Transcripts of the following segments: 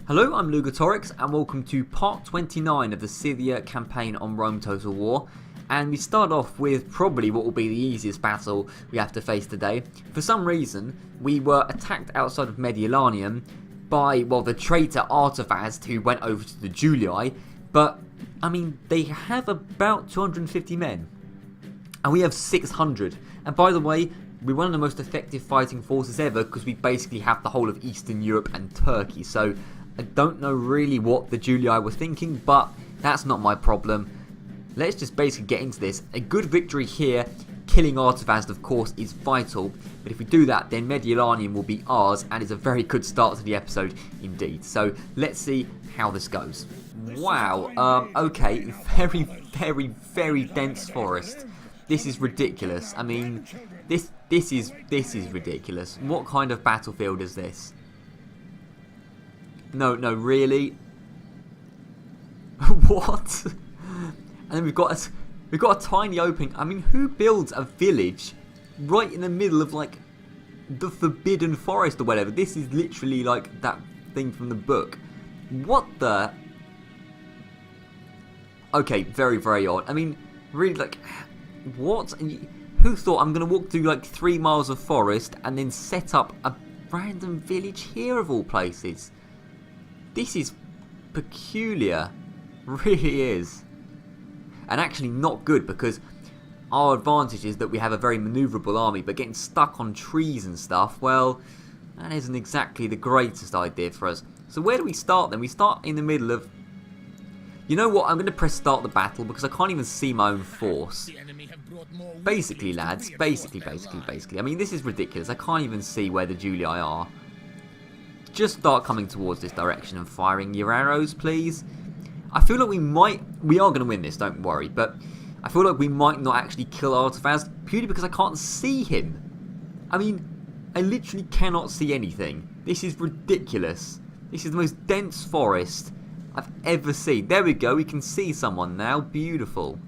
Hello, I'm Lugatorix and welcome to part 29 of the Scythia campaign on Rome Total War. And we start off with probably what will be the easiest battle we have to face today. For some reason, we were attacked outside of Mediolanium by, well, the traitor Artavast who went over to the Julii. But, I mean, they have about 250 men. And we have 600. And by the way, we're one of the most effective fighting forces ever because we basically have the whole of Eastern Europe and Turkey. So I don't know really what the Julii were thinking, but that's not my problem. Let's just basically get into this. A good victory here, killing Artavast of course is vital, but if we do that then Mediolanium will be ours and it's a very good start to the episode indeed. So let's see how this goes. Wow, okay, very dense forest. This is ridiculous. I mean, this is ridiculous. What kind of battlefield is this? No, really? What? And then we've got a tiny opening. I mean, who builds a village right in the middle of like the forbidden forest or whatever? This is literally like that thing from the book. What the? Okay, very odd. I mean, really, like, what? Who thought I'm gonna walk through like 3 miles of forest and then set up a random village here of all places? This is peculiar, really is. And actually not good because our advantage is that we have a very manoeuvrable army, but getting stuck on trees and stuff, well, that isn't exactly the greatest idea for us. So where do we start then? We start in the middle of... You know what, I'm going to press start the battle because I can't even see my own force. Basically, lads, basically. I mean, this is ridiculous. I can't even see where the Julii are. Just start coming towards this direction and firing your arrows, please. I feel like we are going to win this, don't worry, but I feel like we might not actually kill Artavast purely because I can't see him. I mean, I literally cannot see anything. This is ridiculous. This is the most dense forest I've ever seen. There we go, we can see someone now. Beautiful.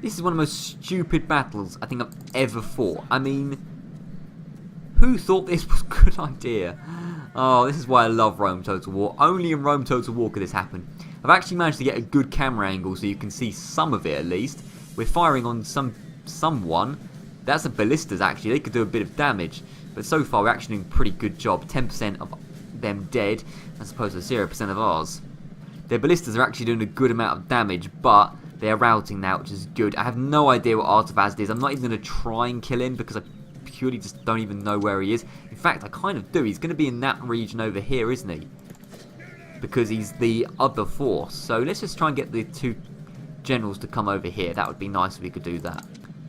This is one of the most stupid battles I think I've ever fought. I mean, who thought this was a good idea? Oh, this is why I love Rome Total War. Only in Rome Total War could this happen. I've actually managed to get a good camera angle so you can see some of it at least. We're firing on someone. That's a ballistas actually. They could do a bit of damage. But so far we're actually doing a pretty good job. 10% of them dead as opposed to 0% of ours. Their ballistas are actually doing a good amount of damage, but they're routing now, which is good. I have no idea what Artavast is. I'm not even going to try and kill him because I purely just don't even know where he is. In fact, I kind of do. He's going to be in that region over here, isn't he? Because he's the other force. So let's just try and get the two generals to come over here. That would be nice if we could do that.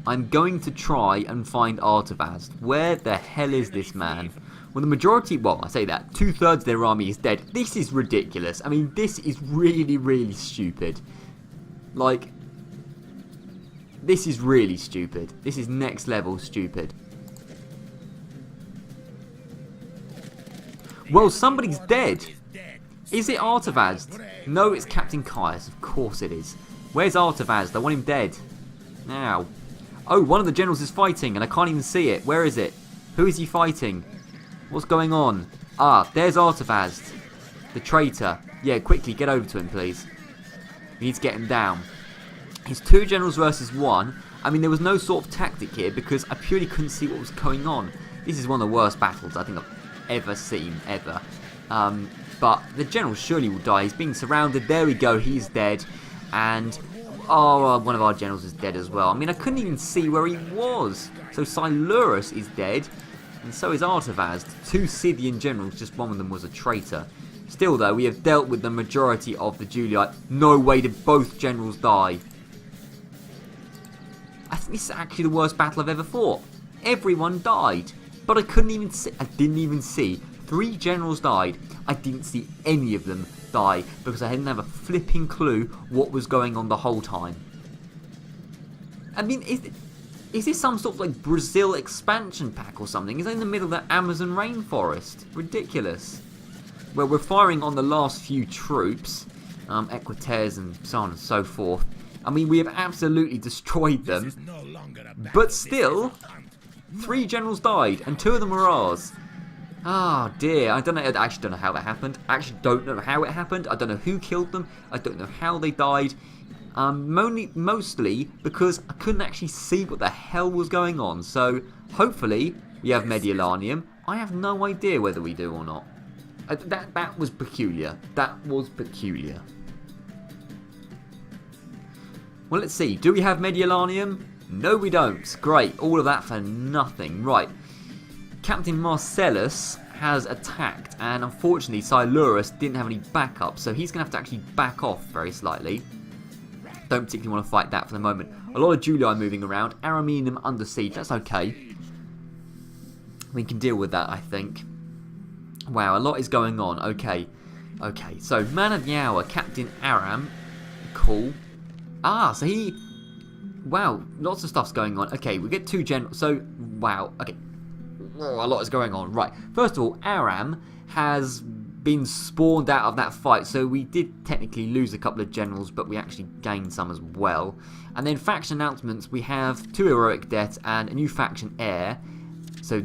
I'm going to try and find Artavast. Where the hell is this man? Well, the majority, well, I say that, 2/3 of their army is dead. This is ridiculous. I mean, this is really stupid. Like, this is really stupid. This is next level stupid. Well, somebody's dead. Is it Artavast? No, it's Captain Caius. Of course it is. Where's Artavast? I want him dead. Now. Oh, one of the generals is fighting and I can't even see it. Where is it? Who is he fighting? What's going on? Ah, there's Artavast. The traitor. Yeah, quickly, get over to him, please. We need to get him down. He's 2 generals versus 1. I mean, there was no sort of tactic here because I purely couldn't see what was going on. This is one of the worst battles I think I've ever seen, ever. But the general surely will die. He's being surrounded. There we go. He's dead. And, oh, one of our generals is dead as well. I mean, I couldn't even see where he was. So Silurus is dead. And so is Artavast. 2 Scythian generals. Just one of them was a traitor. Still, though, we have dealt with the majority of the Julii. No way did both generals die. I think this is actually the worst battle I've ever fought. Everyone died. But I couldn't even see. I didn't even see. 3 generals died. I didn't see any of them die because I didn't have a flipping clue what was going on the whole time. I mean, is this some sort of like Brazil expansion pack or something? Is it in the middle of the Amazon rainforest? Ridiculous. Well, we're firing on the last few troops, Equites and so on and so forth. I mean, we have absolutely destroyed them. But still, 3 generals died and 2 of them were ours. Oh dear, I actually don't know how that happened. I actually don't know how it happened. I don't know who killed them. I don't know how they died. Mostly because I couldn't actually see what the hell was going on. So hopefully we have Mediolanium. I have no idea whether we do or not. That was peculiar. That was peculiar. Well, let's see. Do we have Mediolanium? No, we don't. Great. All of that for nothing. Right. Captain Marcellus has attacked, and unfortunately Silurus didn't have any backup, so he's going to have to actually back off very slightly. Don't particularly want to fight that for the moment. A lot of Julii moving around. Ariminum under siege. That's okay. We can deal with that, I think. Wow, a lot is going on. Okay. Okay, so Man of the Hour, Captain Aram. Cool. Ah, so he... Wow, lots of stuff's going on. Okay, we get 2 generals. So, wow. Okay. Oh, a lot is going on. Right. First of all, Aram has been spawned out of that fight. So we did technically lose a couple of generals, but we actually gained some as well. And then faction announcements. We have 2 heroic deaths and a new faction heir. So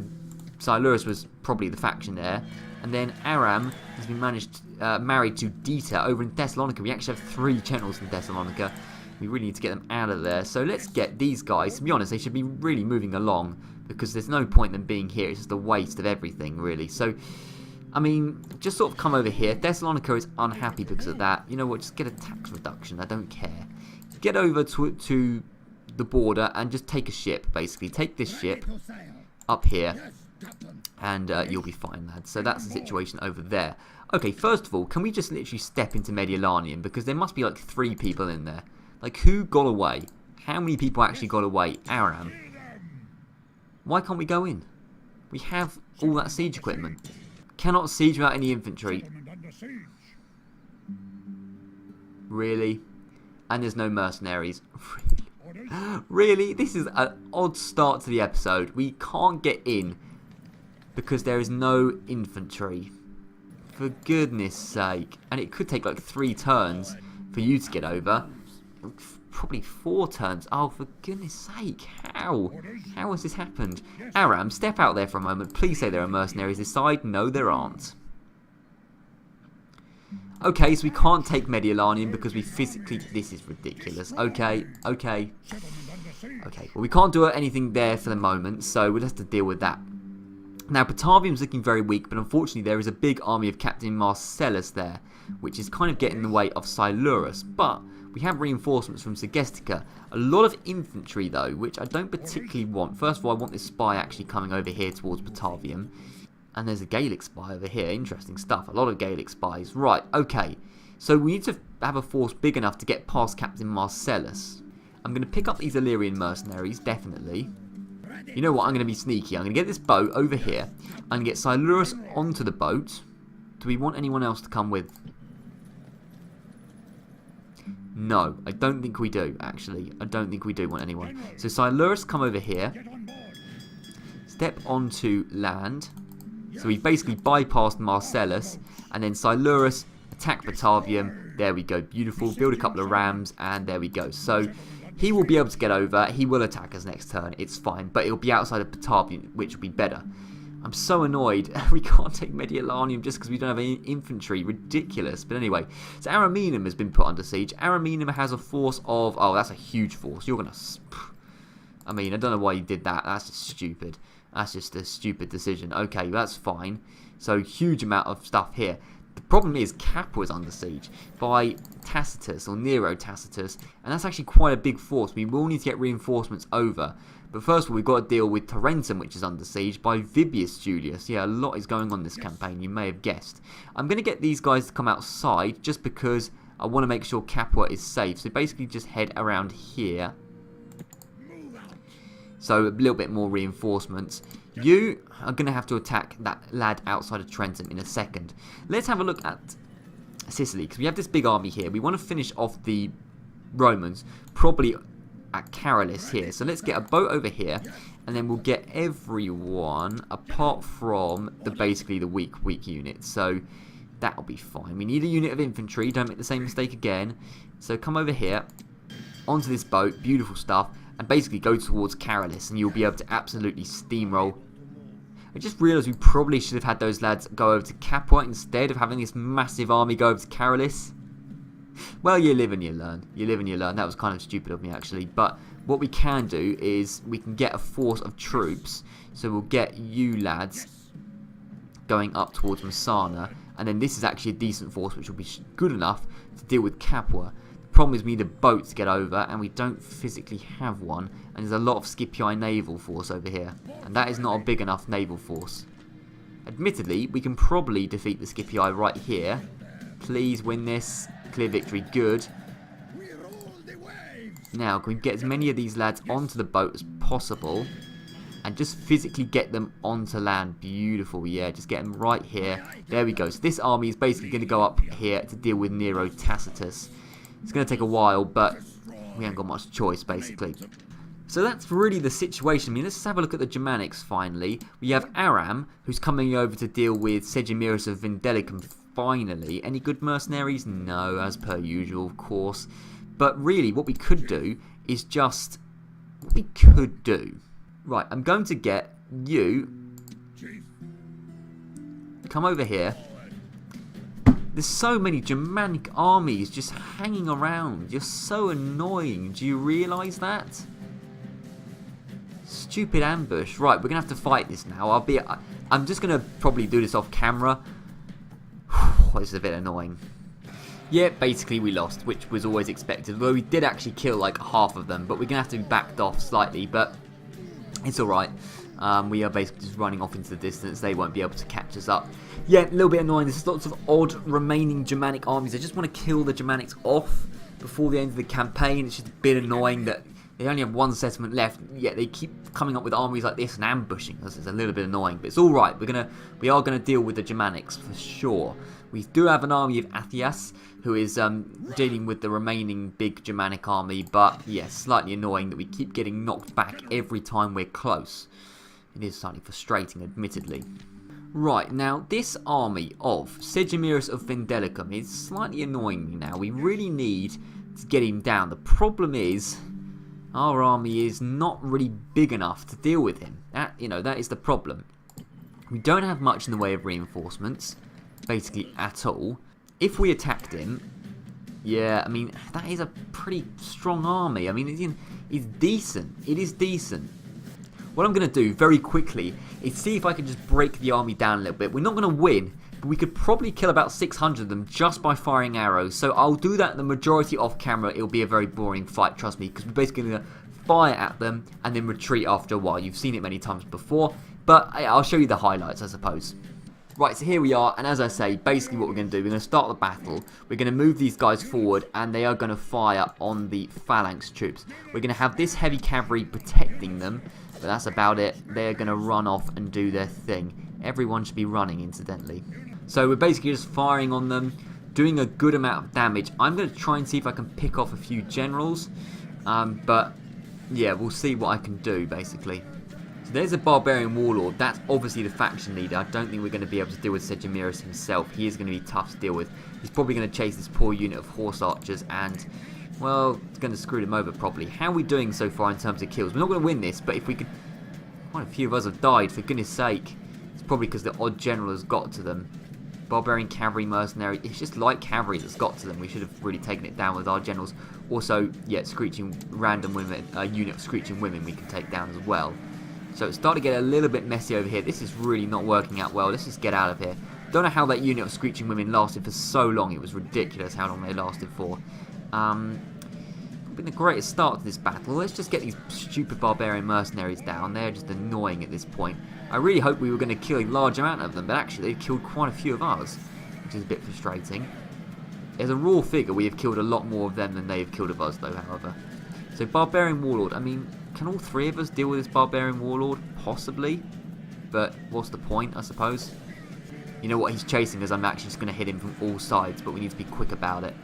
Silurus was probably the faction heir. And then Aram has been married to Dita over in Thessalonica. We actually have 3 generals in Thessalonica. We really need to get them out of there. So let's get these guys. To be honest, they should be really moving along, because there's no point in them being here. It's just a waste of everything, really. So, I mean, just sort of come over here. Thessalonica is unhappy because of that. You know what? Just get a tax reduction. I don't care. Get over to the border and just take a ship, basically. Take this ship up here, and you'll be fine, lads. So that's the situation over there. Okay, first of all, can we just literally step into Mediolanium? Because there must be like 3 people in there. Like, who got away? How many people actually got away? Aram. Why can't we go in? We have all that siege equipment. Cannot siege without any infantry. Really? And there's no mercenaries. Really? This is an odd start to the episode. We can't get in because there is no infantry. For goodness sake. And it could take like 3 turns for you to get over. Probably 4 turns. Oh, for goodness sake. How? How has this happened? Aram, step out there for a moment. Please say there are mercenaries this side. No, there aren't. Okay, so we can't take Mediolanium because we physically... This is ridiculous. Okay, okay. Okay, well, we can't do anything there for the moment, so we'll have to deal with that. Now, Batavium's looking very weak, but unfortunately there is a big army of Captain Marcellus there, which is kind of getting in the way of Silurus. But we have reinforcements from Scythia. A lot of infantry, though, which I don't particularly want. First of all, I want this spy actually coming over here towards Batavium. And there's a Gaelic spy over here. Interesting stuff. A lot of Gaelic spies. Right, okay. So we need to have a force big enough to get past Captain Marcellus. I'm going to pick up these Illyrian mercenaries, definitely. You know what? I'm going to be sneaky. I'm going to get this boat over here. I'm going to get Silurus onto the boat. Do we want anyone else to come with? No, I don't think we do, actually. I don't think we do want anyone. So Silurus, come over here. Step onto land. So we basically bypassed Marcellus. And then Silurus, attack Batavium. There we go, beautiful. Build a couple of rams, and there we go. So he will be able to get over. He will attack us next turn. It's fine. But it'll be outside of Batavium, which will be better. I'm so annoyed. We can't take Mediolanium just because we don't have any infantry. Ridiculous. But anyway, so Ariminum has been put under siege. Ariminum has a force of... Oh, that's a huge force. You're going to... I mean, I don't know why you did that. That's just stupid. That's just a stupid decision. Okay, that's fine. So, huge amount of stuff here. The problem is Capua is under siege by Tacitus, or Nero Tacitus. And that's actually quite a big force. We will need to get reinforcements over. But first of all, we've got to deal with Tarentum, which is under siege by Vibius Julius. Yeah, a lot is going on this campaign, you may have guessed. I'm going to get these guys to come outside just because I want to make sure Capua is safe. So basically just head around here. So a little bit more reinforcements. You are going to have to attack that lad outside of Tarentum in a second. Let's have a look at Sicily, because we have this big army here. We want to finish off the Romans, probably at Caralis here. So let's get a boat over here, and then we'll get everyone apart from basically the weak units. So that'll be fine. We need a unit of infantry. Don't make the same mistake again. So come over here onto this boat. Beautiful stuff. And basically go towards Caralis, and you'll be able to absolutely steamroll. I just realised we probably should have had those lads go over to Capua instead of having this massive army go over to Caralis. Well, you live and you learn. You live and you learn. That was kind of stupid of me, actually. But what we can do is we can get a force of troops. So we'll get you lads going up towards Masana. And then this is actually a decent force, which will be good enough to deal with Capua. The problem is we need a boat to get over, and we don't physically have one. And there's a lot of Scipii naval force over here. And that is not a big enough naval force. Admittedly, we can probably defeat the Scipii right here. Please win this. Clear victory, good. Now, can we get as many of these lads onto the boat as possible and just physically get them onto land? Beautiful, yeah, just get them right here. There we go. So this army is basically going to go up here to deal with Nero Tacitus. It's going to take a while, but we haven't got much choice, basically. So that's really the situation. I mean, let's have a look at the Germanics, finally. We have Aram, who's coming over to deal with Segimirus of Vindelicum. Finally, any good mercenaries? No, as per usual, of course. But really, what we could do is just... What we could do... Right, I'm going to get you... Come over here. There's so many Germanic armies just hanging around. You're so annoying. Do you realise that? Stupid ambush. Right, we're going to have to fight this now. I'm just going to probably do this off camera. This is a bit annoying. Yeah, basically we lost, which was always expected. Although we did actually kill like half of them, but we're going to have to be backed off slightly, but it's alright. We are basically just running off into the distance. They won't be able to catch us up. Yeah, a little bit annoying. There's lots of odd remaining Germanic armies. I just want to kill the Germanics off before the end of the campaign. It's just a bit annoying that they only have one settlement left, yet they keep coming up with armies like this and ambushing us. It's a little bit annoying, but it's alright. We are gonna deal with the Germanics for sure. We do have an army of Athias, who is dealing with the remaining big Germanic army, but yes, slightly annoying that we keep getting knocked back every time we're close. It is slightly frustrating, admittedly. Right, now this army of Segimirus of Vindelicum is slightly annoying me now. We really need to get him down. The problem is, our army is not really big enough to deal with him. That is the problem. We don't have much in the way of reinforcements, basically at all. If we attacked him, yeah, I mean, that is a pretty strong army. I mean, it's decent. It is decent. What I'm going to do very quickly is see if I can just break the army down a little bit. We're not going to win, but we could probably kill about 600 of them just by firing arrows. So I'll do that the majority off camera. It'll be a very boring fight, trust me, because we're basically going to fire at them and then retreat after a while. You've seen it many times before, but I'll show you the highlights, I suppose. Right, so here we are, and as I say, basically what we're going to do, we're going to start the battle, we're going to move these guys forward, and they are going to fire on the phalanx troops. We're going to have this heavy cavalry protecting them, but that's about it. They're going to run off and do their thing. Everyone should be running, incidentally. So we're basically just firing on them, doing a good amount of damage. I'm going to try and see if I can pick off a few generals, but yeah, we'll see what I can do, basically. So there's a barbarian warlord. That's obviously the faction leader. I don't think we're going to be able to deal with Segimirus himself. He is going to be tough to deal with. He's probably going to chase this poor unit of horse archers and, well, it's going to screw them over probably. How are we doing so far in terms of kills? We're not going to win this, but if we could... Quite a few of us have died, for goodness sake. It's probably because the odd general has got to them. Barbarian cavalry mercenary. It's just light cavalry that's got to them. We should have really taken it down with our generals. Also, yeah, screeching random women, a unit of screeching women we can take down as well. So it's starting to get a little bit messy over here. This is really not working out well. Let's just get out of here. Don't know how that unit of screeching women lasted for so long. It was ridiculous how long they lasted for. Been the greatest start to this battle. Let's just get these stupid barbarian mercenaries down. They're just annoying at this point. I really hope we were going to kill a large amount of them, but actually they've killed quite a few of us, which is a bit frustrating. As a raw figure, we have killed a lot more of them than they have killed of us, though, however. So barbarian warlord, I mean, can all three of us deal with this barbarian warlord? Possibly. But what's the point, I suppose? You know what, he's chasing us. I'm actually just going to hit him from all sides, but we need to be quick about it.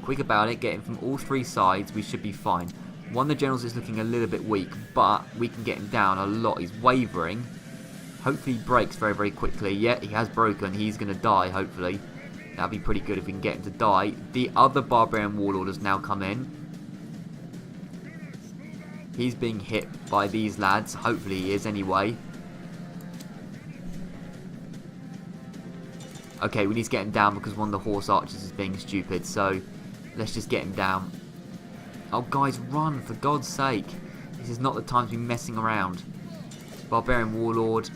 Quick about it, get him from all three sides, we should be fine. One of the generals is looking a little bit weak, but we can get him down a lot. He's wavering. Hopefully he breaks very, very quickly. Yeah, he has broken. He's going to die, hopefully. That'd be pretty good if we can get him to die. The other barbarian warlord has now come in. He's being hit by these lads. Hopefully he is anyway. Okay, we need to get him down because one of the horse archers is being stupid. So let's just get him down. Oh, guys, run, for God's sake. This is not the time to be messing around. Barbarian Warlord.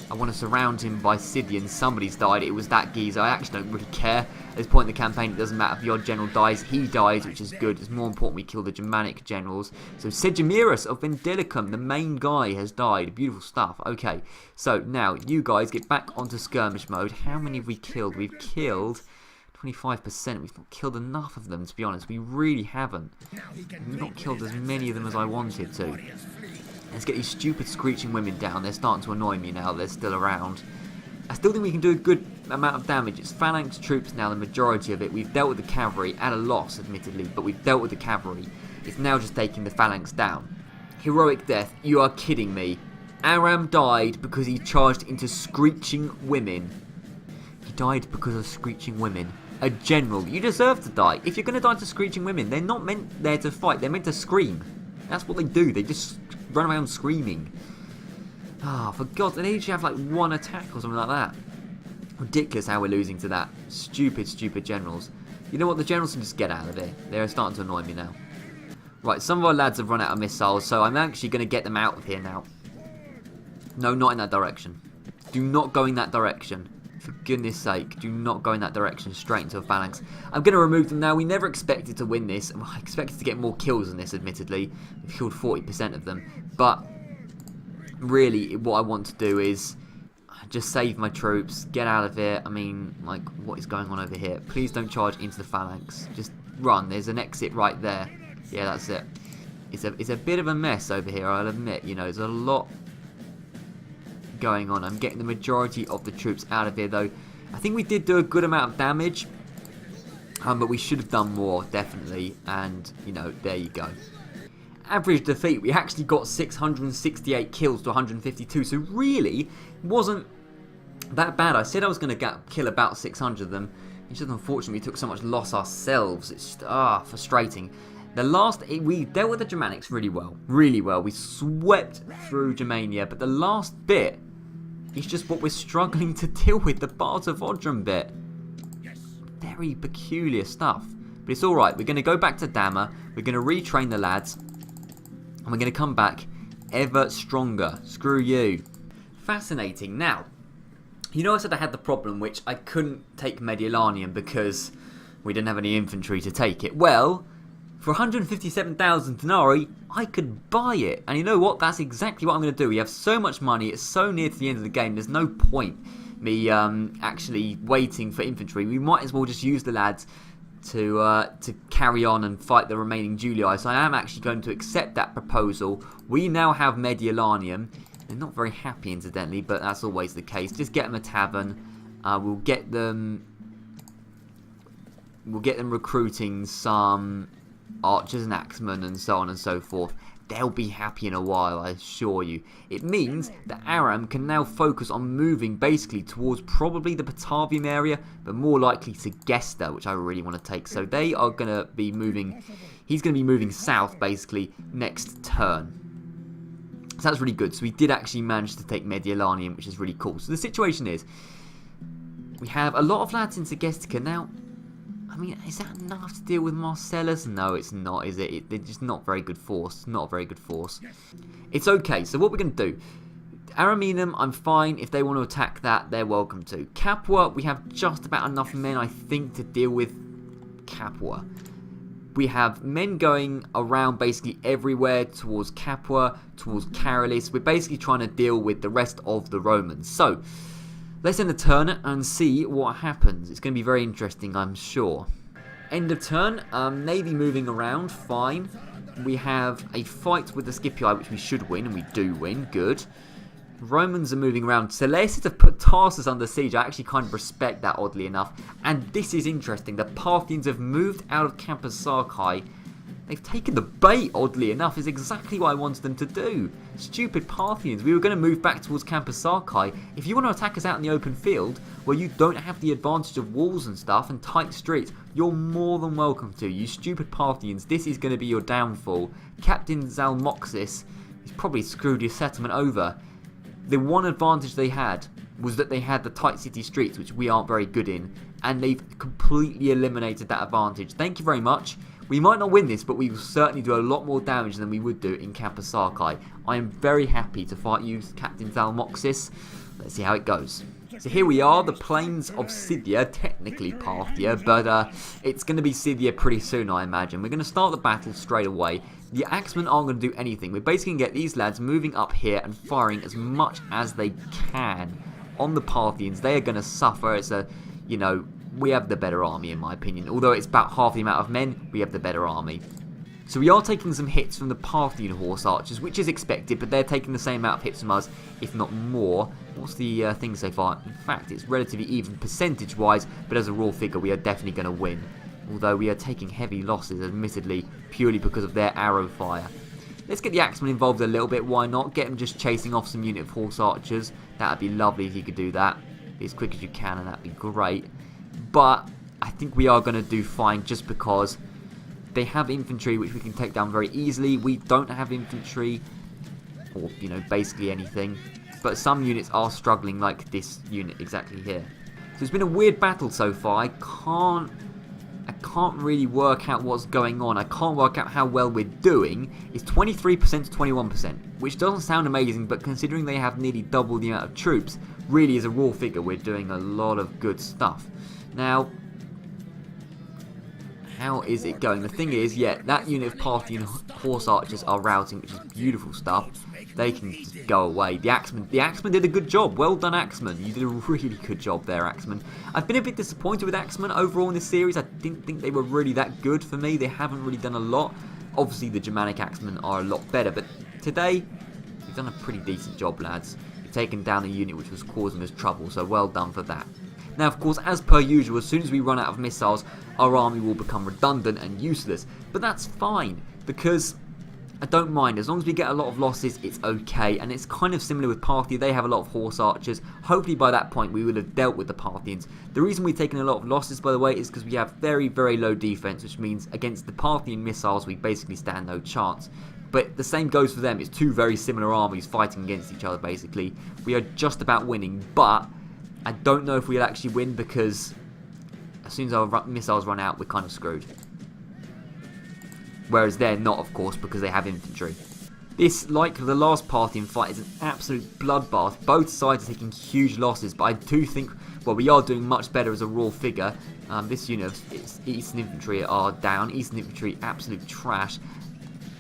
I want to surround him by Scythians. Somebody's died. It was that geezer. I actually don't really care. At this point in the campaign, it doesn't matter if the odd general dies. He dies, which is good. It's more important we kill the Germanic generals. So Segemirus of Vendilicum, the main guy, has died. Beautiful stuff. Okay, so now you guys get back onto skirmish mode. How many have we killed? We've killed 25%. We've not killed enough of them, to be honest. We really haven't. We've not killed as many of them as I wanted to. Let's get these stupid screeching women down. They're starting to annoy me now. They're still around. I still think we can do a good amount of damage. It's phalanx troops now, the majority of it. We've dealt with the cavalry, at a loss, admittedly, but we've dealt with the cavalry. It's now just taking the phalanx down. Heroic death. You are kidding me. Aram died because he charged into screeching women. He died because of screeching women. A general. You deserve to die. If you're going to die to screeching women, they're not meant there to fight. They're meant to scream. That's what they do. They just run around screaming. Ah, for God, they need to have like one attack or something like that. Ridiculous how we're losing to that. Stupid, stupid generals. You know what? The generals can just get out of here. They're starting to annoy me now. Right, some of our lads have run out of missiles, so I'm actually going to get them out of here now. No, not in that direction. Do not go in that direction. For goodness sake, do not go in that direction, straight into a phalanx. I'm going to remove them now. We never expected to win this. I expected to get more kills than this, admittedly. We've killed 40% of them. But really, what I want to do is just save my troops, get out of here. I mean, like, what is going on over here? Please don't charge into the phalanx. Just run. There's an exit right there. Yeah, that's it. It's a bit of a mess over here, I'll admit. You know, there's a lot going on. I'm getting the majority of the troops out of here, though. I think we did do a good amount of damage, but we should have done more, definitely. And, you know, there you go. Average defeat, we actually got 668 kills to 152, so really wasn't that bad. I said I was going to kill about 600 of them. It's just unfortunately we took so much loss ourselves. It's just, frustrating. We dealt with the Germanics really well. Really well. We swept through Germania, but the last bit is just what we're struggling to deal with, the Bards of Odrum bit. Very peculiar stuff. But it's alright. We're going to go back to Dama. We're going to retrain the lads. And we're going to come back ever stronger. Screw you. Fascinating. Now, you know I said I had the problem which I couldn't take Mediolanium because we didn't have any infantry to take it. Well, for 157,000 denarii, I could buy it. And you know what? That's exactly what I'm going to do. We have so much money. It's so near to the end of the game. There's no point me actually waiting for infantry. We might as well just use the lads to carry on and fight the remaining Julii. So I am actually going to accept that proposal. We now have Mediolanium. They're not very happy, incidentally, but that's always the case. Just get them a tavern. We'll get them recruiting some archers and axemen and so on and so forth. They'll be happy in a while, I assure you. It means that Aram can now focus on moving basically towards probably the Batavium area, but more likely to Gesta, which I really want to take. So they are going to be moving, he's going to be moving south basically next turn. So that's really good. So we did actually manage to take Mediolanium, which is really cool. So the situation is, we have a lot of lads in Segestica now. I mean, is that enough to deal with Marcellus? No, it's not, is it? They're just not very good force. Not a very good force. It's okay. So what we're going to do, Araminum, I'm fine. If they want to attack that, they're welcome to. Capua, we have just about enough men, I think, to deal with Capua. We have men going around basically everywhere towards Capua, towards Caralis. We're basically trying to deal with the rest of the Romans. So, let's end the turn and see what happens. It's going to be very interesting, I'm sure. End of turn. Navy moving around. Fine. We have a fight with the Scipii, which we should win, and we do win. Good. Romans are moving around. Seleucids have put Tarsus under siege. I actually kind of respect that, oddly enough. And this is interesting. The Parthians have moved out of Campus Sarkai. They've taken the bait, oddly enough, is exactly what I wanted them to do. Stupid Parthians. We were going to move back towards Campus Sarkai. If you want to attack us out in the open field, where you don't have the advantage of walls and stuff and tight streets, you're more than welcome to. You stupid Parthians, this is going to be your downfall. Captain Zalmoxis has probably screwed your settlement over. The one advantage they had was that they had the tight city streets, which we aren't very good in, and they've completely eliminated that advantage. Thank you very much. We might not win this, but we will certainly do a lot more damage than we would do in Campus Archi. I am very happy to fight you, Captain Zalmoxis. Let's see how it goes. So here we are, the plains of Scythia, technically Parthia, but it's going to be Scythia pretty soon, I imagine. We're going to start the battle straight away. The Axemen aren't going to do anything. We're basically going to get these lads moving up here and firing as much as they can on the Parthians. They are going to suffer. It's a, you know, we have the better army in my opinion. Although it's about half the amount of men, we have the better army. So we are taking some hits from the Parthian horse archers, which is expected, but they're taking the same amount of hits from us, if not more. What's the thing so far? In fact, it's relatively even percentage-wise, but as a raw figure, we are definitely going to win. Although we are taking heavy losses, admittedly, purely because of their arrow fire. Let's get the Axemen involved a little bit, why not? Get them just chasing off some unit of horse archers. That would be lovely if you could do that. Be as quick as you can, and that would be great. But I think we are going to do fine just because they have infantry which we can take down very easily. We don't have infantry, or, you know, basically anything. But some units are struggling, like this unit exactly here. So it's been a weird battle so far. I can't really work out what's going on. I can't work out how well we're doing. It's 23% to 21%, which doesn't sound amazing, but considering they have nearly double the amount of troops, really as a raw figure, we're doing a lot of good stuff. Now, how is it going? The thing is, yeah, that unit of Parthian horse archers are routing, which is beautiful stuff. They can just go away. The Axemen did a good job. Well done, Axemen. You did a really good job there, Axemen. I've been a bit disappointed with Axemen overall in this series. I didn't think they were really that good for me. They haven't really done a lot. Obviously, the Germanic Axemen are a lot better, but today, you've done a pretty decent job, lads. You've taken down a unit which was causing us trouble, so well done for that. Now, of course, as per usual, as soon as we run out of missiles, our army will become redundant and useless. But that's fine, because I don't mind. As long as we get a lot of losses, it's okay. And it's kind of similar with Parthia. They have a lot of horse archers. Hopefully by that point, we will have dealt with the Parthians. The reason we've taken a lot of losses, by the way, is because we have very, very low defense, which means against the Parthian missiles, we basically stand no chance. But the same goes for them. It's two very similar armies fighting against each other, basically. We are just about winning, but I don't know if we'll actually win, because as soon as our missiles run out, we're kind of screwed. Whereas they're not, of course, because they have infantry. This, like the last Parthian fight, is an absolute bloodbath. Both sides are taking huge losses, but I do think, well, we are doing much better as a raw figure. This unit of Eastern Infantry are down. Eastern Infantry, absolute trash.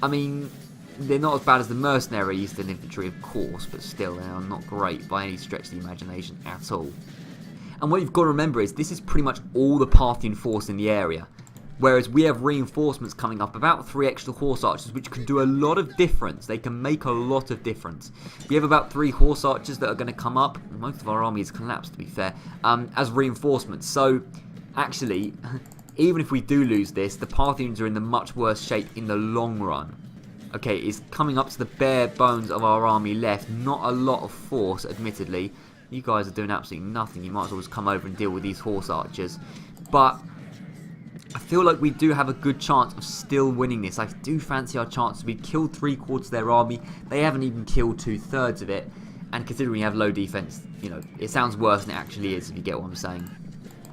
I mean, they're not as bad as the mercenary Eastern Infantry, of course, but still, they are not great by any stretch of the imagination at all. And what you've got to remember is this is pretty much all the Parthian force in the area. Whereas we have reinforcements coming up, about 3 extra horse archers, which can do a lot of difference. They can make a lot of difference. We have about 3 horse archers that are going to come up. Most of our army has collapsed, to be fair, as reinforcements. So, actually, even if we do lose this, the Parthians are in the much worse shape in the long run. Okay, it's coming up to the bare bones of our army left. Not a lot of force, admittedly. You guys are doing absolutely nothing. You might as well just come over and deal with these horse archers. But I feel like we do have a good chance of still winning this. I do fancy our chances. We killed 3/4 of their army. They haven't even killed 2/3 of it. And considering we have low defense, you know, it sounds worse than it actually is, if you get what I'm saying.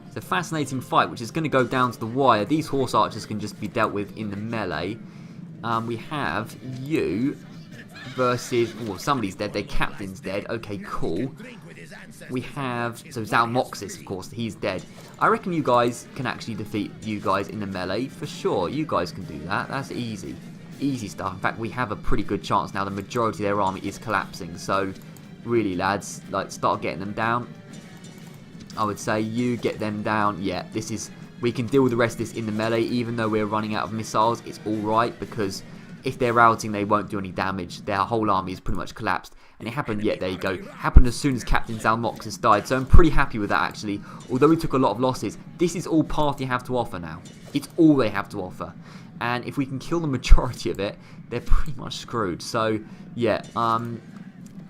It's a fascinating fight, which is going to go down to the wire. These horse archers can just be dealt with in the melee. We have you versus... Oh, somebody's dead. Their captain's dead. Okay, cool. We have... So Zalmoxis, of course. He's dead. I reckon you guys can actually defeat you guys in the melee. For sure. You guys can do that. That's easy. Easy stuff. In fact, we have a pretty good chance now. The majority of their army is collapsing. So, really, lads, like, start getting them down. I would say you get them down. Yeah, this is... We can deal with the rest of this in the melee, even though we're running out of missiles. It's alright, because if they're routing, they won't do any damage. Their whole army is pretty much collapsed. And it happened, yeah, there you go. Happened as soon as Captain Zalmoxis died. So I'm pretty happy with that, actually. Although we took a lot of losses, this is all Parthia have to offer now. It's all they have to offer. And if we can kill the majority of it, they're pretty much screwed. So, yeah,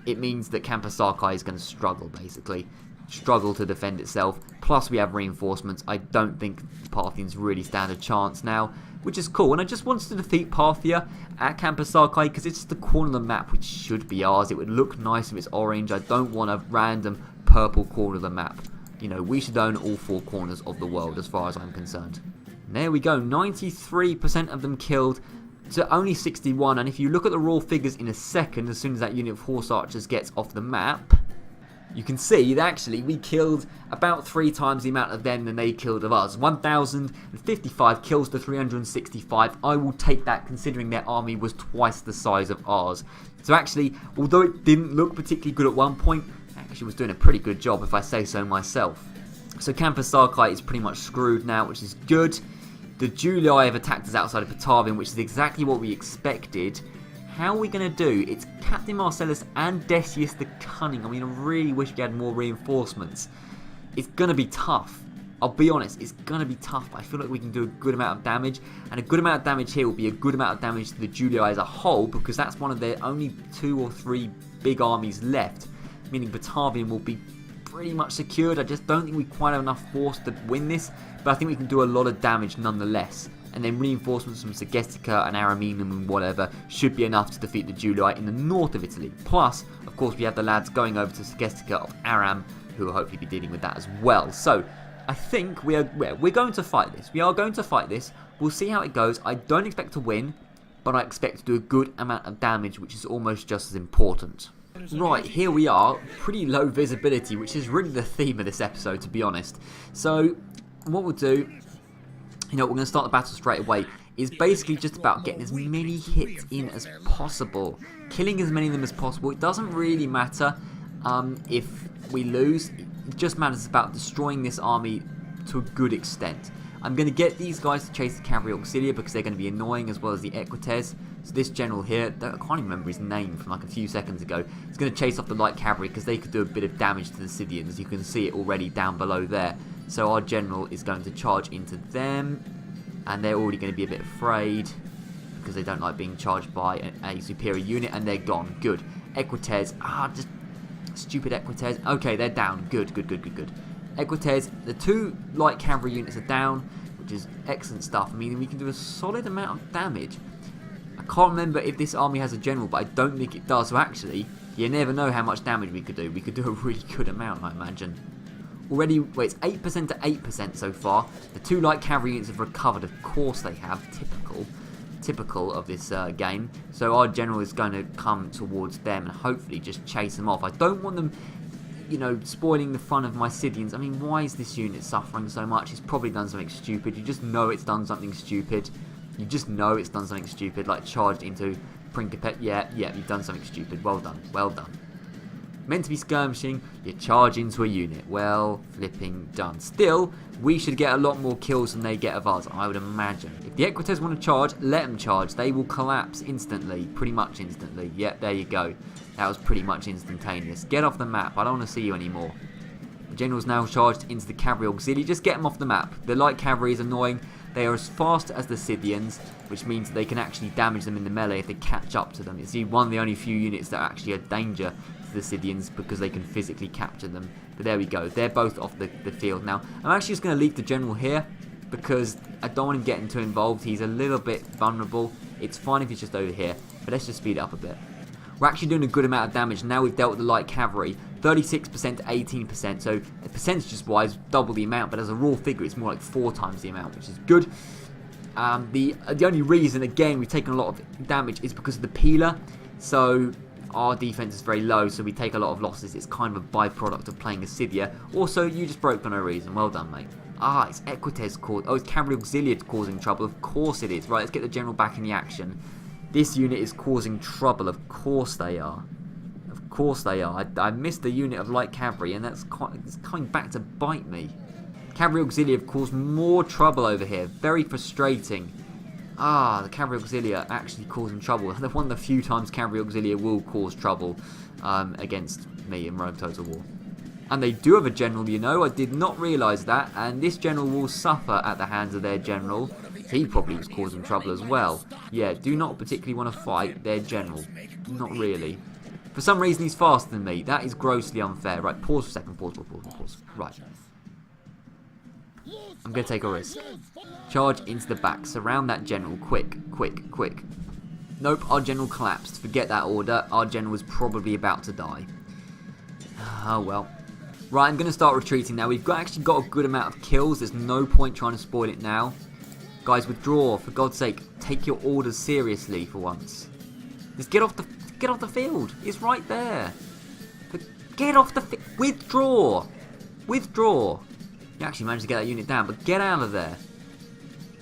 it means that Campus Archi is going to struggle, basically. Struggle to defend itself. Plus we have reinforcements. I don't think the Parthians really stand a chance now, which is cool. And I just wanted to defeat Parthia at Campus Archi because it's the corner of the map which should be ours. It would look nice if it's orange. I don't want a random purple corner of the map. You know, we should own all 4 corners of the world as far as I'm concerned. And there we go, 93% of them killed to only 61. And if you look at the raw figures in a second, as soon as that unit of horse archers gets off the map, you can see that actually we killed about 3 times the amount of them than they killed of us. 1,055 kills to 365. I will take that considering their army was twice the size of ours. So actually, although it didn't look particularly good at one point, it actually was doing a pretty good job if I say so myself. So Campus Sarkite is pretty much screwed now, which is good. The Julii have attacked us outside of Batavium, which is exactly what we expected. How are we going to do? It's Captain Marcellus and Decius the Cunning. I mean, I really wish we had more reinforcements. It's going to be tough. I'll be honest, it's going to be tough. But I feel like we can do a good amount of damage. And a good amount of damage here will be a good amount of damage to the Julii as a whole, because that's one of their only 2 or 3 big armies left. Meaning Batavium will be pretty much secured. I just don't think we quite have enough force to win this. But I think we can do a lot of damage nonetheless. And then reinforcements from Sergestica and Ariminum and whatever should be enough to defeat the Julii in the north of Italy. Plus, of course, we have the lads going over to Sergestica of Aram, who will hopefully be dealing with that as well. So, I think we're going to fight this. We are going to fight this. We'll see how it goes. I don't expect to win, but I expect to do a good amount of damage, which is almost just as important. Right, here we are. Pretty low visibility, which is really the theme of this episode, to be honest. So, what we'll do... You know, we're going to start the battle straight away. Is basically just about getting as many hits in as possible. Killing as many of them as possible. It doesn't really matter if we lose. It just matters about destroying this army to a good extent. I'm going to get these guys to chase the Cavalry Auxilia because they're going to be annoying, as well as the Equites. So this general here, I can't even remember his name from like a few seconds ago. He's going to chase off the light cavalry because they could do a bit of damage to the Scythians. You can see it already down below there. So our general is going to charge into them, and they're already going to be a bit afraid because they don't like being charged by a superior unit, and they're gone. Good. Equites, just stupid Equites. Okay, they're down. Good. Equites, the 2 light cavalry units are down, which is excellent stuff. I mean, we can do a solid amount of damage. I can't remember if this army has a general, but I don't think it does. So actually, you never know how much damage we could do. We could do a really good amount, I imagine. Already, wait, it's 8% to 8% so far. The 2 light cavalry units have recovered. Of course they have. Typical of this game. So our general is going to come towards them and hopefully just chase them off. I don't want them, you know, spoiling the fun of my Scythians. I mean, why is this unit suffering so much? It's probably done something stupid. You just know it's done something stupid. You just know it's done something stupid, like charged into Principate. Yeah, you've done something stupid. Well done. Meant to be skirmishing, you charge into a unit. Well, flipping done. Still, we should get a lot more kills than they get of us, I would imagine. If the Equites want to charge, let them charge. They will collapse instantly, pretty much instantly. Yep, there you go. That was pretty much instantaneous. Get off the map. I don't want to see you anymore. The general's now charged into the Cavalry Auxilia. Just get them off the map. The light cavalry is annoying. They are as fast as the Scythians, which means that they can actually damage them in the melee if they catch up to them. It's one of the only few units that are actually a danger to the Scythians because they can physically capture them. But there we go. They're both off the field now. I'm actually just going to leave the general here because I don't want him getting too involved. He's a little bit vulnerable. It's fine if he's just over here, but let's just speed it up a bit. We're actually doing a good amount of damage now we've dealt with the light cavalry. 36% to 18%, so percentages wise double the amount, but as a raw figure it's more like 4 times the amount, which is good. The only reason, again, we've taken a lot of damage is because of the peeler, so our defense is very low, so we take a lot of losses. It's kind of a byproduct of playing a Scythia. Also, you just broke for no reason. Well done, mate. It's Equites causing... Oh, it's Cavalry Auxilia causing trouble. Of course it is. Right, let's get the general back in the action. This unit is causing trouble. Of course they are. Of course they are. I missed the unit of light cavalry, and it's coming back to bite me. Cavalry Auxilia have caused more trouble over here. Very frustrating. The Cavalry Auxilia actually causing trouble. They're one of the few times Cavalry Auxilia will cause trouble against me in Rome Total War. And they do have a general, you know. I did not realise that. And this general will suffer at the hands of their general. He probably was causing trouble as well. Yeah, do not particularly want to fight their general. Not really. For some reason he's faster than me. That is grossly unfair. Right, pause for a second. Pause. Right. I'm going to take a risk. Charge into the back. Surround that general. Quick. Nope, our general collapsed. Forget that order. Our general was probably about to die. Oh well. Right, I'm going to start retreating now. We've actually got a good amount of kills. There's no point trying to spoil it now. Guys, withdraw. For God's sake, take your orders seriously for once. Just get off the field. It's right there. Get off the field. Withdraw. Withdraw. You actually managed to get that unit down, but get out of there.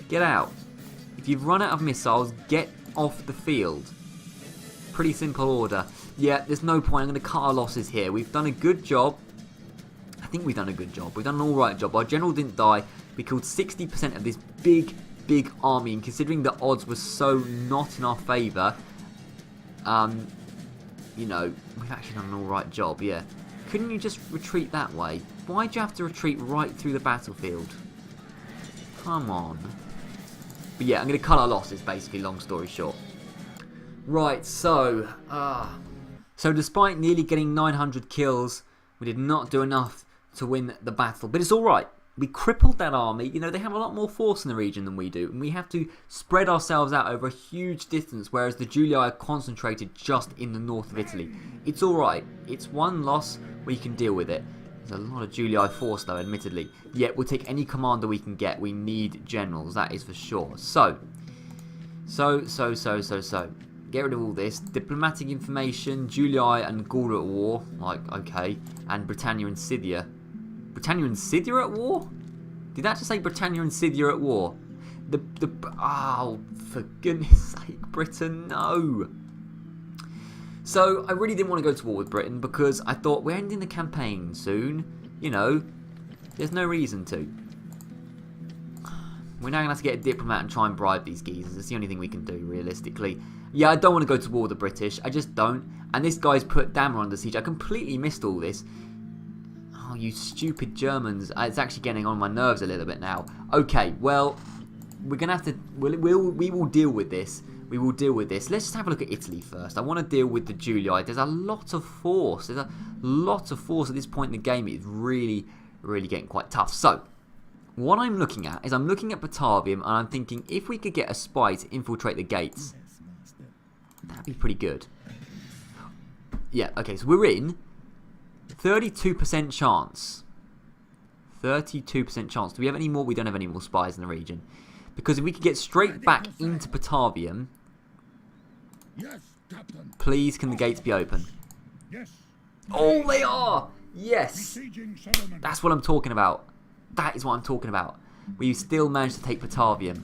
Get out. If you've run out of missiles, get off the field. Pretty simple order. Yeah, there's no point. I'm going to cut our losses here. We've done a good job. I think we've done a good job. We've done an alright job. Our general didn't die. We killed 60% of this big army. And considering the odds were so not in our favour, you know, we've actually done an alright job, yeah. Couldn't you just retreat that way? Why'd you have to retreat right through the battlefield? Come on. But yeah, I'm going to cut our losses, basically, long story short. Right, so despite nearly getting 900 kills, we did not do enough to win the battle. But it's alright. We crippled that army. You know, they have a lot more force in the region than we do. And we have to spread ourselves out over a huge distance, whereas the Julii are concentrated just in the north of Italy. It's alright. It's one loss. We can deal with it. There's a lot of Julii force, though, admittedly. Yet, we'll take any commander we can get. We need generals, that is for sure. So. Get rid of all this. Diplomatic information, Julii and Gaul at war. Like, okay. And Britannia and Scythia. Britannia and Scythia at war? Did that just say Britannia and Scythia at war? Oh, for goodness sake, Britain, no. So, I really didn't want to go to war with Britain because I thought we're ending the campaign soon. You know, there's no reason to. We're now going to have to get a diplomat and try and bribe these geezers. It's the only thing we can do, realistically. Yeah, I don't want to go to war with the British. I just don't. And this guy's put Damer under siege. I completely missed all this. Oh, you stupid Germans. It's actually getting on my nerves a little bit now. Okay, well, we're going to have to... We will deal with this. We will deal with this. Let's just have a look at Italy first. I want to deal with the Julii. There's a lot of force. There's a lot of force at this point in the game. It's really, really getting quite tough. So, what I'm looking at is I'm looking at Batavium and I'm thinking if we could get a spy to infiltrate the gates, that'd be pretty good. Yeah, okay, so we're in. 32% chance. 32% chance. Do we have any more? We don't have any more spies in the region. Because if we could get straight back into Batavium, please can the gates be open? Oh, they are! Yes! That's what I'm talking about. That is what I'm talking about. We still managed to take Batavium.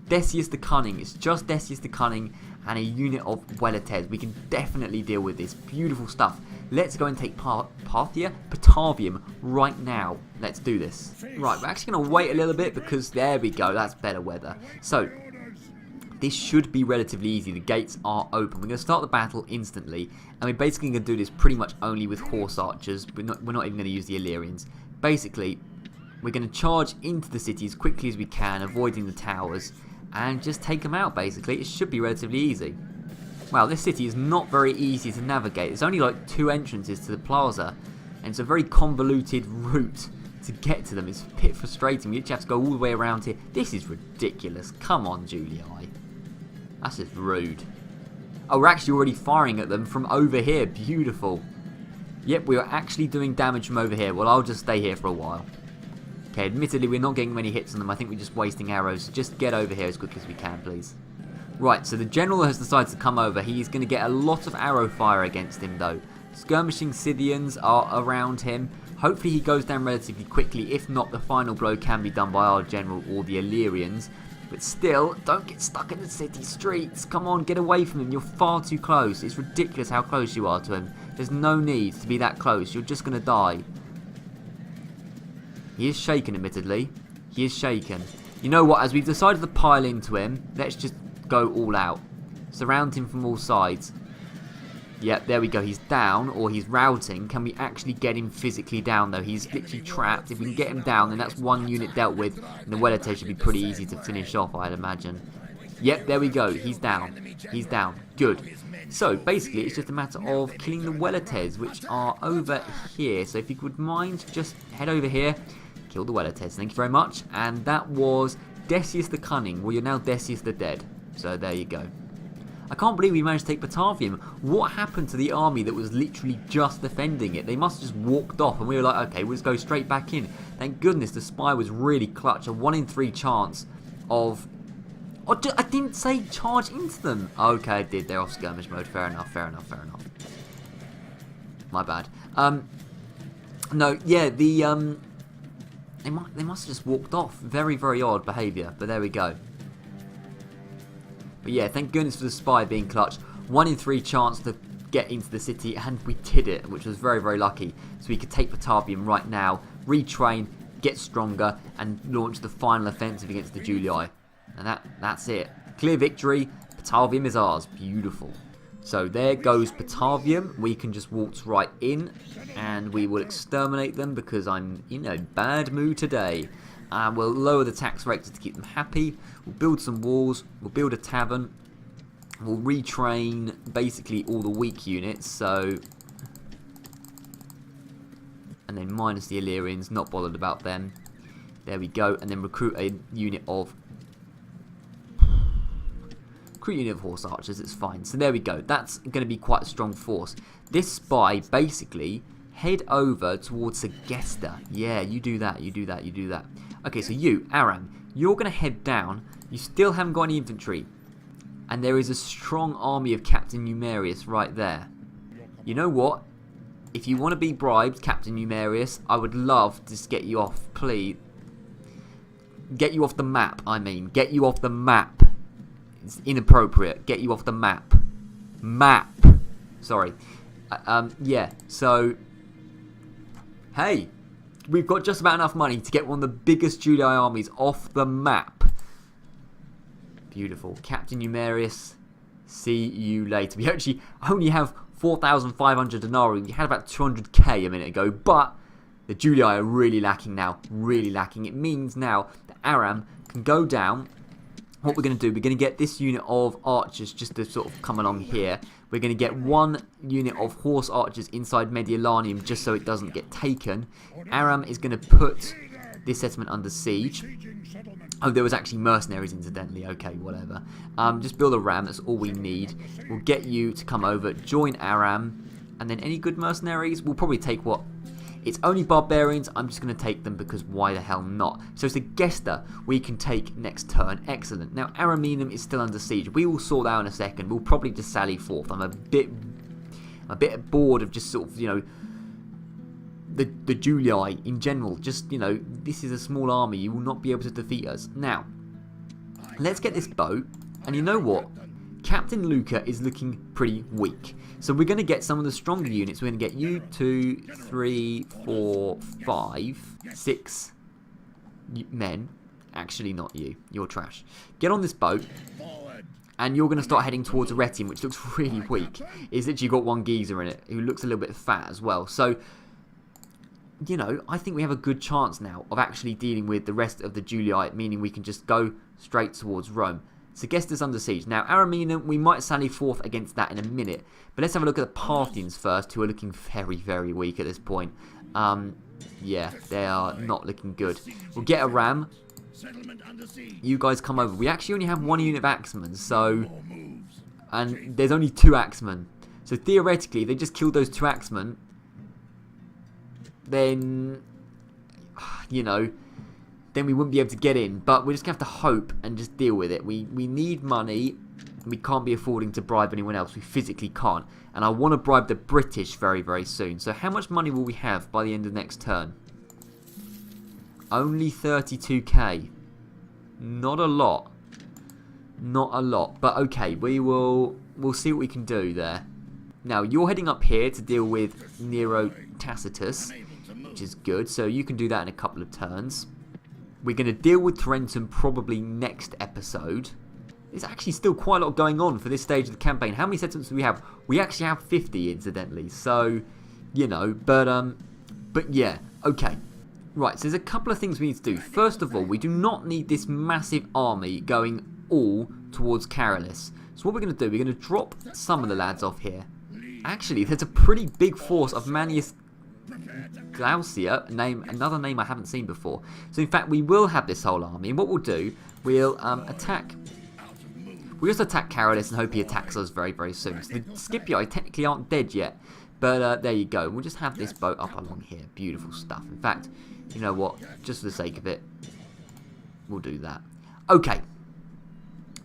Decius the Cunning. It's just Decius the Cunning and a unit of Weletes. We can definitely deal with this. Beautiful stuff. Let's go and take Batavium right now. Let's do this. Right, we're actually going to wait a little bit because there we go. That's better weather. So, this should be relatively easy. The gates are open. We're going to start the battle instantly. And we're basically going to do this pretty much only with horse archers. We're not even going to use the Illyrians. Basically, we're going to charge into the city as quickly as we can, avoiding the towers, and just take them out, basically. It should be relatively easy. Well, this city is not very easy to navigate. There's only like 2 entrances to the plaza, and it's a very convoluted route to get to them. It's a bit frustrating. We literally have to go all the way around here. This is ridiculous. Come on, Julii. That's just rude. Oh, we're actually already firing at them from over here. Beautiful. Yep, we are actually doing damage from over here. Well, I'll just stay here for a while. Okay, admittedly, we're not getting many hits on them. I think we're just wasting arrows. So just get over here as quick as we can, please. Right, so the general has decided to come over. He's going to get a lot of arrow fire against him, though. Skirmishing Scythians are around him. Hopefully he goes down relatively quickly. If not, the final blow can be done by our general or the Illyrians. But still, don't get stuck in the city streets. Come on, get away from him. You're far too close. It's ridiculous how close you are to him. There's no need to be that close. You're just going to die. He is shaken, admittedly. He is shaken. You know what? As we've decided to pile into him, let's just go all out. Surround him from all sides. Yep, there we go. He's down, or he's routing. Can we actually get him physically down, though? He's literally trapped. If we can get him down, then that's one unit dealt with. And the Weletes should be pretty easy to finish off, I'd imagine. Yep, there we go. He's down. He's down. Good. So, basically, it's just a matter of killing the Weletes, which are over here. So, if you would mind, just head over here. Kill the Weletes. Thank you very much. And that was Decius the Cunning. Well, you're now Decius the Dead. So, there you go. I can't believe we managed to take Batavium. What happened to the army that was literally just defending it? They must have just walked off and we were like, okay, we'll just go straight back in. Thank goodness the spy was really clutch. A 1 in 3 chance of... Oh, I didn't say charge into them. Okay, I did. They're off skirmish mode. Fair enough, fair enough, fair enough. My bad. No, yeah, the... They must have just walked off. Very, very odd behaviour, but there we go. But yeah, thank goodness for the spy being clutch. 1 in 3 chance to get into the city, and we did it, which was very, very lucky. So we could take Batavium right now, retrain, get stronger, and launch the final offensive against the Julii. And that's it. Clear victory. Batavium is ours. Beautiful. So there goes Batavium. We can just waltz right in and we will exterminate them because I'm in a bad mood today. We'll lower the tax rates to keep them happy. We'll build some walls. We'll build a tavern. We'll retrain basically all the weak units. So, and then minus the Illyrians. Not bothered about them. There we go. And then recruit a unit of horse archers, it's fine. So there we go. That's going to be quite a strong force. This spy, basically, head over towards Segesta. Yeah, you do that, you do that, you do that. Okay, so you, Aram, you're going to head down. You still haven't got any infantry. And there is a strong army of Captain Numerius right there. You know what? If you want to be bribed, Captain Numerius, I would love to just get you off, please. Get you off the map, I mean. Get you off the map. It's inappropriate. Get you off the map. Map. Sorry. Yeah, so... Hey, we've got just about enough money to get one of the biggest Julii armies off the map. Beautiful. Captain Numerius, see you later. We actually only have 4,500 denarii. We had about 200k a minute ago, but the Julii are really lacking now. Really lacking. It means now that Aram can go down. What we're going to do, we're going to get this unit of archers just to sort of come along here. We're going to get 1 unit of horse archers inside Mediolanium just so it doesn't get taken. Aram is going to put this settlement under siege. Oh, there was actually mercenaries incidentally. Okay, whatever. Just build a ram, that's all we need. We'll get you to come over, join Aram. And then any good mercenaries? We'll probably take what? It's only barbarians. I'm just going to take them because why the hell not? So Segesta we can take next turn. Excellent. Now Ariminum is still under siege. We will sort that out in a second. We'll probably just sally forth. I'm a bit bored of just sort of, you know, the Julii in general. Just, you know, this is a small army. You will not be able to defeat us. Now, let's get this boat. And you know what? Captain Luca is looking pretty weak. So we're going to get some of the stronger units. We're going to get you 2, 3, 4, 5, 6 men. Actually, not you. You're trash. Get on this boat. And you're going to start heading towards Arretium, which looks really weak. It's literally got 1 geezer in it, who looks a little bit fat as well. So, you know, I think we have a good chance now of actually dealing with the rest of the Julii, meaning we can just go straight towards Rome. Segesta's under siege. Now, Ariminum, we might sally forth against that in a minute. But let's have a look at the Parthians first, who are looking very, very weak at this point. Yeah, they are not looking good. We'll get a ram. You guys come over. We actually only have 1 unit of axemen, so... And there's only 2 axemen. So theoretically, if they just killed those 2 axemen, then... You know... Then we wouldn't be able to get in. But we're just going to have to hope and just deal with it. We need money. We can't be affording to bribe anyone else. We physically can't. And I want to bribe the British very, very soon. So how much money will we have by the end of next turn? Only 32k. Not a lot. Not a lot. But okay, we'll see what we can do there. Now, you're heading up here to deal with Nero Tacitus, which is good. So you can do that in a couple of turns. We're going to deal with Tarentum probably next episode. There's actually still quite a lot going on for this stage of the campaign. How many settlements do we have? We actually have 50, incidentally. So, you know, but yeah, okay. Right, so there's a couple of things we need to do. First of all, we do not need this massive army going all towards Carolus. So what we're going to do, we're going to drop some of the lads off here. Actually, there's a pretty big force of Manius Glaucia, another name I haven't seen before. So in fact, we will have this whole army. And what we'll do, we'll attack. We'll just attack Carolus and hope he attacks us very, very soon. So the Scipii technically aren't dead yet. But there you go. We'll just have this boat up along here. Beautiful stuff. In fact, you know what? Just for the sake of it, we'll do that. Okay.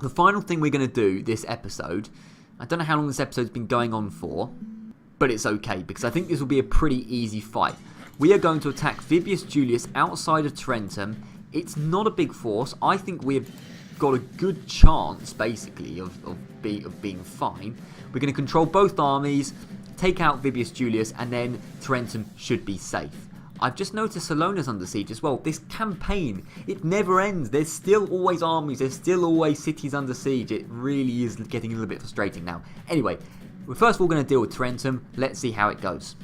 The final thing we're going to do this episode, I don't know how long this episode's been going on for, but it's okay because I think this will be a pretty easy fight. We are going to attack Vibius Julius outside of Tarentum. It's not a big force. I think we've got a good chance, basically, of being fine. We're going to control both armies, take out Vibius Julius, and then Tarentum should be safe. I've just noticed Salona's under siege as well. This campaign, it never ends. There's still always armies. There's still always cities under siege. It really is getting a little bit frustrating now. Anyway, we're first of all going to deal with Tarentum. Let's see how it goes.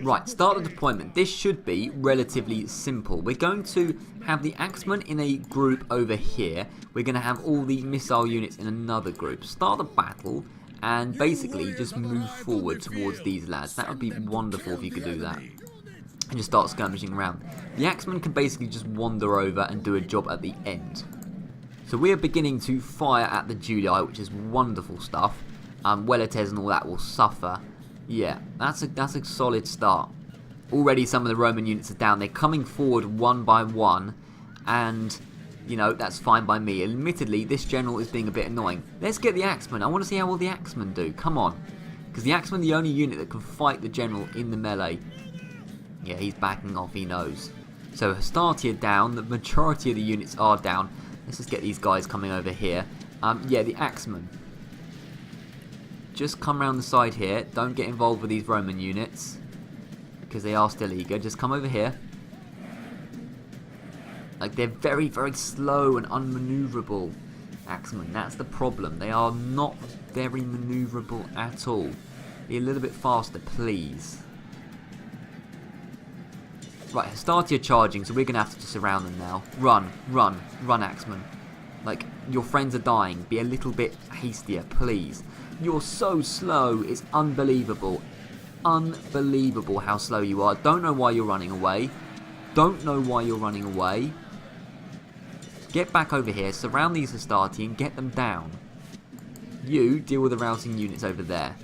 Right, start the deployment. This should be relatively simple. We're going to have the Axemen in a group over here. We're going to have all the missile units in another group. Start the battle and basically just move forward towards these lads. That would be wonderful if you could do that. And just start skirmishing around. The Axemen can basically just wander over and do a job at the end. So we are beginning to fire at the Julii, which is wonderful stuff. Weletes and all that will suffer. Yeah, that's a solid start. Already some of the Roman units are down. They're coming forward one by one. And, you know, that's fine by me. Admittedly, this general is being a bit annoying. Let's get the Axemen. I want to see how all the Axemen do. Come on. Because the Axemen are the only unit that can fight the general in the melee. Yeah, he's backing off, he knows. So Hastati down. The majority of the units are down. Let's just get these guys coming over here. Yeah, the Axemen. Just come around the side here. Don't get involved with these Roman units, because they are still eager. Just come over here. Like, they're very, very slow and unmaneuverable. Axemen, that's the problem. They are not very maneuverable at all. Be a little bit faster, please. Right, Hastati are charging, so we're going to have to just surround them now. Run, run, run, Axemen. Like, your friends are dying. Be a little bit hastier, please. You're so slow. It's unbelievable. Unbelievable how slow you are. Don't know why you're running away. Don't know why you're running away. Get back over here, surround these Hastati and get them down. You deal with the routing units over there.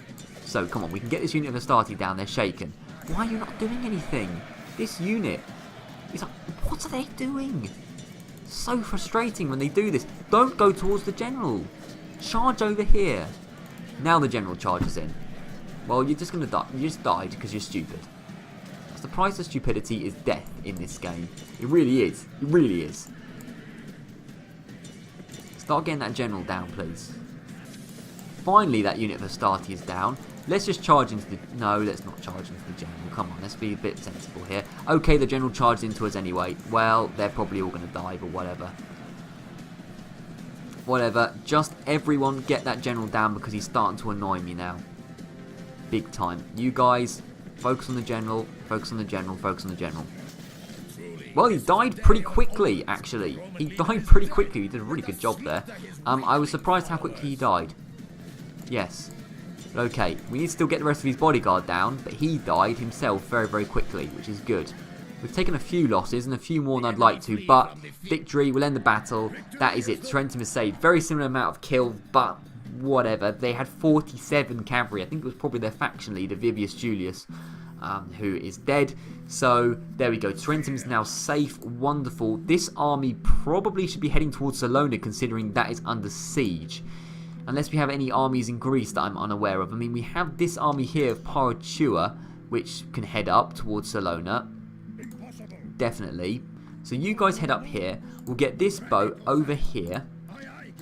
So, come on, we can get this unit of Hastati down. They're shaken. Why are you not doing anything? This unit is like, what are they doing? So frustrating when they do this. Don't go towards the general. Charge over here. Now the general charges in. Well, you're just going to die. You just died because you're stupid. That's the price of stupidity, is death in this game. It really is. It really is. Start getting that general down, please. Finally, that unit of Hastati is down. Let's just charge into the... No, let's not charge into the general. Come on, let's be a bit sensible here. Okay, the general charged into us anyway. Well, they're probably all going to die, but whatever. Whatever. Just everyone get that general down because he's starting to annoy me now. Big time. You guys, focus on the general. Focus on the general. Focus on the general. Well, he died pretty quickly, actually. He died pretty quickly. He did a really good job there. I was surprised how quickly he died. Yes. Okay, we need to still get the rest of his bodyguard down, but he died himself very, very quickly, which is good. We've taken a few losses and a few more than I'd like to, but victory will end the battle. That is it. Tarentum is saved. Very similar amount of kills, but whatever. They had 47 cavalry. I think it was probably their faction leader, Vibius Julius, who is dead. So there we go. Tarentum is now safe. Wonderful. This army probably should be heading towards Salona, considering that is under siege. Unless we have any armies in Greece that I'm unaware of. I mean, we have this army here of Paratua, which can head up towards Salona. Definitely. So you guys head up here. We'll get this boat over here.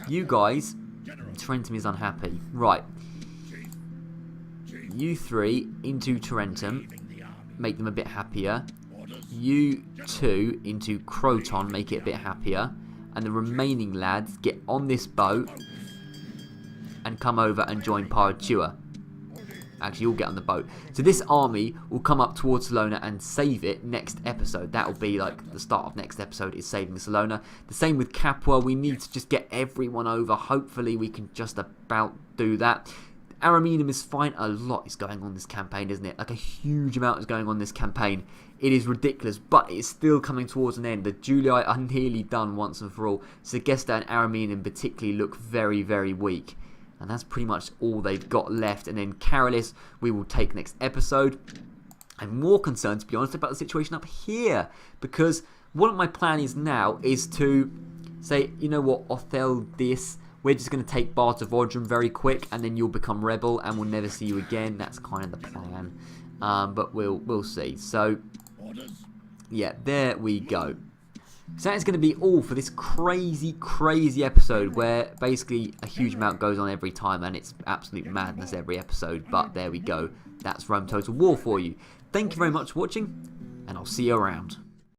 You guys... Tarentum is unhappy. Right. You three into Tarentum. Make them a bit happier. You two into Croton. Make it a bit happier. And the remaining lads get on this boat and come over and join Paratua. Actually, you'll get on the boat. So this army will come up towards Salona and save it next episode. That will be like the start of next episode is saving Salona. The same with Capua. We need to just get everyone over. Hopefully we can just about do that. Ariminum is fine. A lot is going on this campaign, isn't it? Like a huge amount is going on this campaign. It is ridiculous, but it's still coming towards an end. The Julii are nearly done once and for all. Segesta and Aramean particularly look very, very weak. And that's pretty much all they've got left. And then Caralis, we will take next episode. I'm more concerned, to be honest, about the situation up here. Because what my plan is now is to say, you know what, Otheldius, we're just going to take Bart of Odrum very quick. And then you'll become rebel and we'll never see you again. That's kind of the plan. But we'll see. So, yeah, there we go. So that is going to be all for this crazy, crazy episode where basically a huge amount goes on every time and it's absolute madness every episode. But there we go. That's Rome Total War for you. Thank you very much for watching and I'll see you around.